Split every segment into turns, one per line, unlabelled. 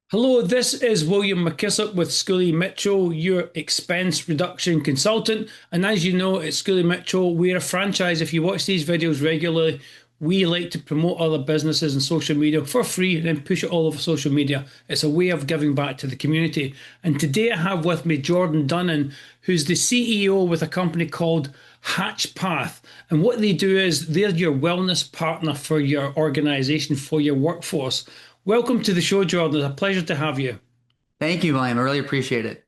Hello, this is William McKissock with Scully Mitchell, your expense reduction consultant. And as you know, at Scully Mitchell, we're a franchise. If you watch these videos regularly, we like to promote other businesses and social media for free and then push it all over social media. It's a way of giving back to the community. And today I have with me Jordan Dunin, who's the CEO with a company called HatchPath. And what they do is they're your wellness partner for your organization, for your workforce. Welcome to the show, Jordan. It's a pleasure to have you.
Thank you, William. I really appreciate it.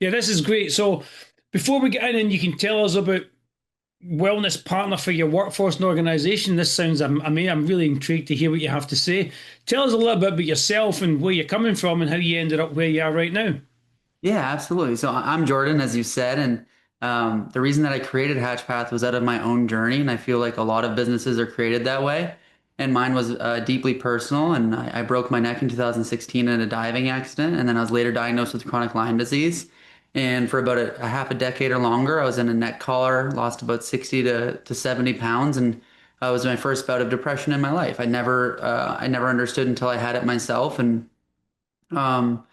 Yeah, this is great. So, before we get in, and you can tell us about wellness partner for your workforce and organization. This sounds, I'm really intrigued to hear what you have to say. Tell us a little bit about yourself and where you're coming from and how you ended up where you are right now.
Yeah, absolutely. So I'm Jordan, as you said, and the reason that I created HatchPath was out of my own journey, and I feel like a lot of businesses are created that way. And mine was deeply personal, and I broke my neck in 2016 in a diving accident, and then I was later diagnosed with chronic Lyme disease. And for about a half a decade or longer, I was in a neck collar, lost about 60 to 70 pounds, and it was my first bout of depression in my life. I never understood until I had it myself, and um,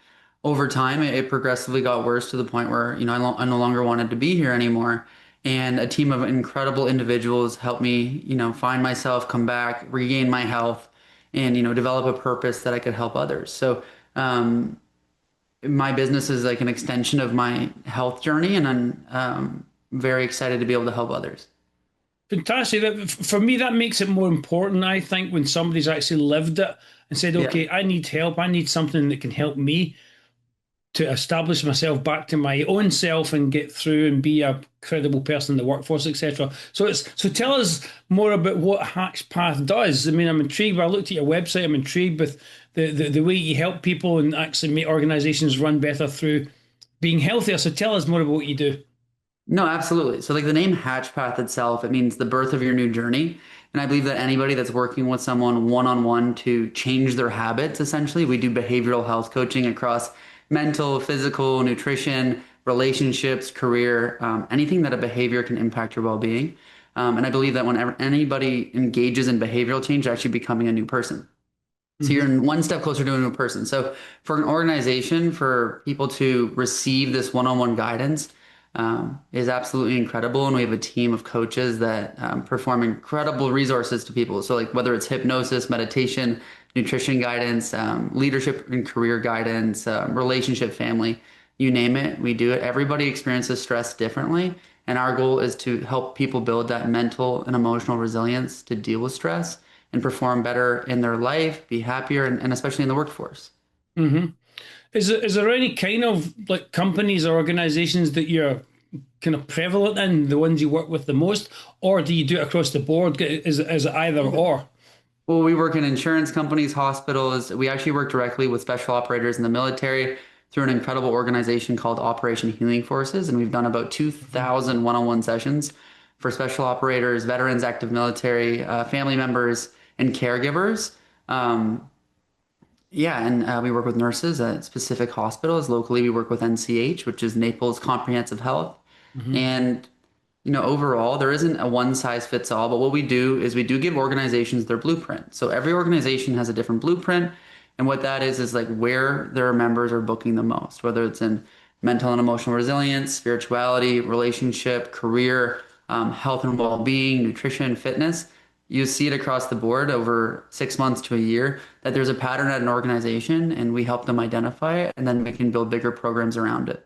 over time, it progressively got worse to the point where, I no longer wanted to be here anymore. And a team of incredible individuals helped me, find myself, come back, regain my health, and, develop a purpose that I could help others. So, my business is like an extension of my health journey, and I'm very excited to be able to help others.
Fantastic. For me, that makes it more important, I think, when somebody's actually lived it and said,
Yeah.
okay, I need help. I need something that can help me to establish myself back to my own self and get through and be a credible person in the workforce, etc. So tell us more about what HatchPath does. I mean, I'm intrigued. I looked at your website. I'm intrigued with the way you help people and actually make organizations run better through being healthier. So tell us more about what you do.
No, absolutely. So like the name HatchPath itself, it means the birth of your new journey. And I believe that anybody that's working with someone one-on-one to change their habits, essentially, we do behavioral health coaching across mental, physical, nutrition, relationships, career, anything that a behavior can impact your well-being. And I believe that whenever anybody engages in behavioral change, they're actually becoming a new person. So you're
Hmm.
one step closer to a new person. So for an organization, for people to receive this one-on-one guidance is absolutely incredible. And we have a team of coaches that perform incredible resources to people. So like whether it's hypnosis, meditation, nutrition guidance, leadership and career guidance, relationship, family, you name it, we do it. Everybody experiences stress differently. And our goal is to help people build that mental and emotional resilience to deal with stress and perform better in their life, be happier, and especially in the workforce.
Hmm. Is there any kind of like companies or organizations that you're kind of prevalent in, the ones you work with the most, or do you do it across the board? Is it either or?
Well, we work in insurance companies, hospitals. We actually work directly with special operators in the military through an incredible organization called Operation Healing Forces. And we've done about 2,000 one-on-one sessions for special operators, veterans, active military, family members, and caregivers. Um, yeah, and we work with nurses at specific hospitals. Locally, we work with NCH, which is Naples Comprehensive Health.
Hmm.
And overall, there isn't a one size fits all, but what we do is we do give organizations their blueprint. So every organization has a different blueprint. And what that is like where their members are booking the most, whether it's in mental and emotional resilience, spirituality, relationship, career, health and well-being, nutrition, fitness. You see it across the board over 6 months to a year that there's a pattern at an organization and we help them identify it and then we can build bigger programs around it.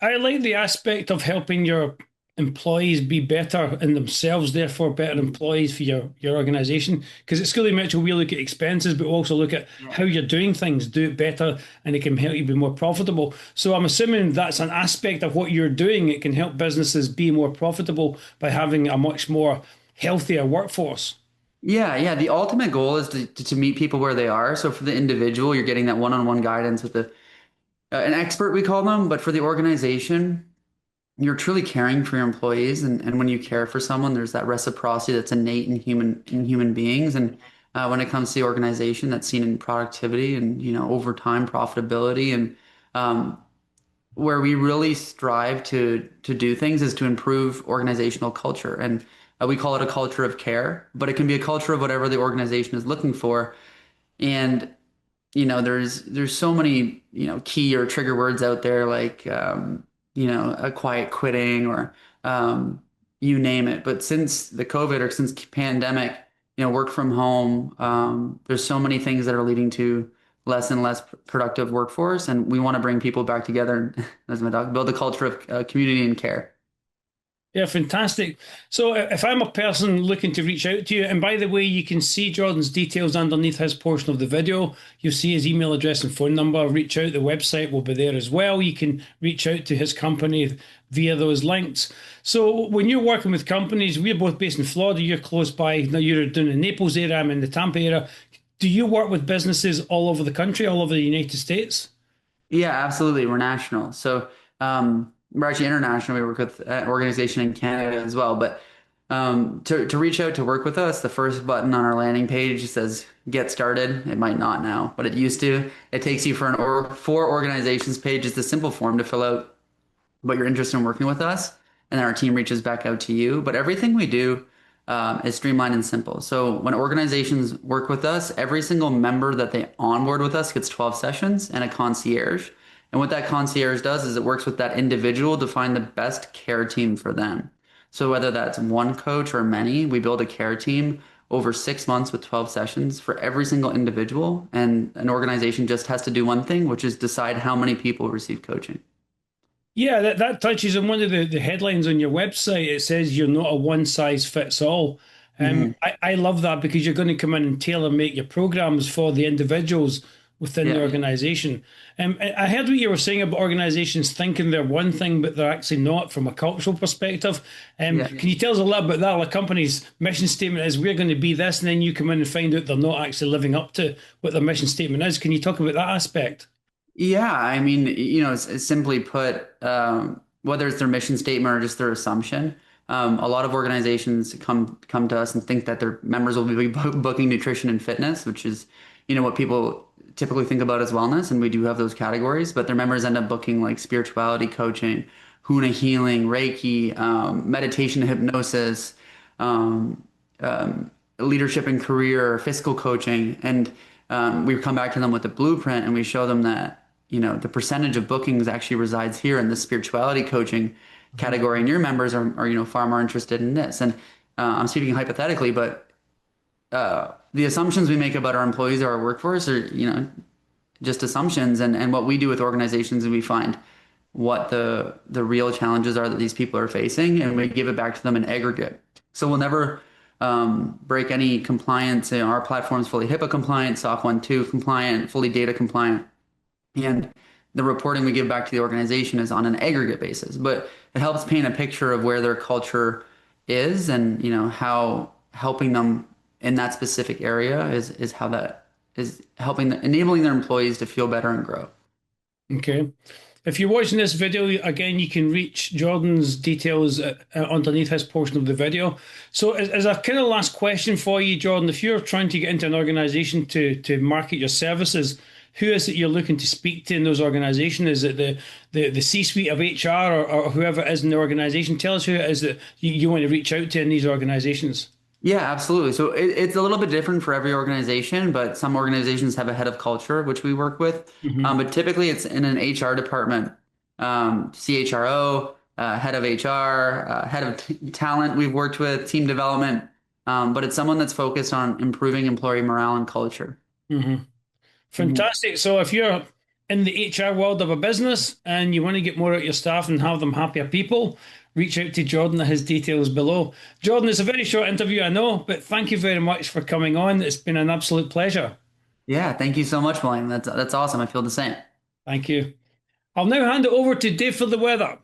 I like the aspect of helping your employees be better in themselves, therefore better employees for your organization. Because at Scully Mitchell, we look at expenses, but we also look at how you're doing things, do it better, and it can help you be more profitable. So I'm assuming that's an aspect of what you're doing. It can help businesses be more profitable by having a much more healthier workforce.
Yeah, yeah. The ultimate goal is to meet people where they are. So for the individual, you're getting that one-on-one guidance with an expert, we call them. But for the organization, you're truly caring for your employees. And when you care for someone, there's that reciprocity that's innate in human beings. And when it comes to the organization, that's seen in productivity and, over time profitability. And um, where we really strive to do things is to improve organizational culture. And we call it a culture of care, but it can be a culture of whatever the organization is looking for. And there's so many, key or trigger words out there like, a quiet quitting or, um, you name it. But since the COVID or since pandemic, work from home, there's so many things that are leading to less and less productive workforce. And we want to bring people back together, as my dog, build a culture of community and care.
Yeah, fantastic. So if I'm a person looking to reach out to you, and by the way, you can see Jordan's details underneath his portion of the video. You'll see his email address and phone number. Reach out. The website will be there as well. You can reach out to his company via those links. So when you're working with companies, we're both based in Florida. You're close by. Now you're doing the Naples area. I'm in the Tampa area. Do you work with businesses all over the country, all over the United States?
Yeah, absolutely. We're national. So we're actually international. We work with an organization in Canada as well. But to reach out to work with us, the first button on our landing page says "Get Started." It might not now, but it used to. It takes you for organizations page. It's a simple form to fill out what you're interested in working with us, and then our team reaches back out to you. But everything we do is streamlined and simple. So when organizations work with us, every single member that they onboard with us gets 12 sessions and a concierge. And what that concierge does is it works with that individual to find the best care team for them. So whether that's one coach or many, we build a care team over 6 months with 12 sessions for every single individual. And an organization just has to do one thing, which is decide how many people receive coaching.
Yeah, that touches on one of the headlines on your website. It says you're not a one size fits all.
Mhm.
I love that because you're going to come in and tailor make your programs for the individuals within the
Yeah.
organization. I heard what you were saying about organizations thinking they're one thing, but they're actually not from a cultural perspective.
Yeah.
Can you tell us a little bit about that? Like, a company's mission statement is we're going to be this, and then you come in and find out they're not actually living up to what their mission statement is. Can you talk about that aspect?
Yeah, I mean, it's simply put, whether it's their mission statement or just their assumption, a lot of organizations come to us and think that their members will be booking nutrition and fitness, which is, what people typically think about as wellness, and we do have those categories, but their members end up booking like spirituality coaching, Huna healing, Reiki, meditation, hypnosis, um, leadership and career, fiscal coaching, and we come back to them with a blueprint and we show them that the percentage of bookings actually resides here in the spirituality coaching category, and your members are far more interested in this. And I'm speaking hypothetically, but the assumptions we make about our employees or our workforce are just assumptions. And what we do with organizations is we find what the real challenges are that these people are facing, and we give it back to them in aggregate. So we'll never break any compliance. Our platform is fully HIPAA compliant, SOC 1 2 compliant, fully data compliant. And the reporting we give back to the organization is on an aggregate basis, but it helps paint a picture of where their culture is, and how helping them in that specific area is how that is enabling their employees to feel better and grow.
Okay. If you're watching this video, again, you can reach Jordan's details underneath his portion of the video. So, as a kind of last question for you, Jordan, if you're trying to get into an organization to market your services, who is it you're looking to speak to in those organizations? Is it the C-suite of HR, or whoever it is in the organization? Tell us who it is that you want to reach out to in these organizations.
Yeah, absolutely. So it's a little bit different for every organization, but some organizations have a head of culture, which we work with.
Hmm.
But typically it's in an HR department, CHRO, head of HR, head of talent we've worked with, team development. But it's someone that's focused on improving employee morale and culture.
Hmm.
Mhm.
Fantastic. So if you're in the HR world of a business and you want to get more out of your staff and have them happier people, reach out to Jordan at his details below. Jordan, it's a very short interview, I know, but thank you very much for coming on. It's been an absolute pleasure.
Yeah, thank you so much, William. That's awesome. I feel the same.
Thank you. I'll now hand it over to Dave for the weather.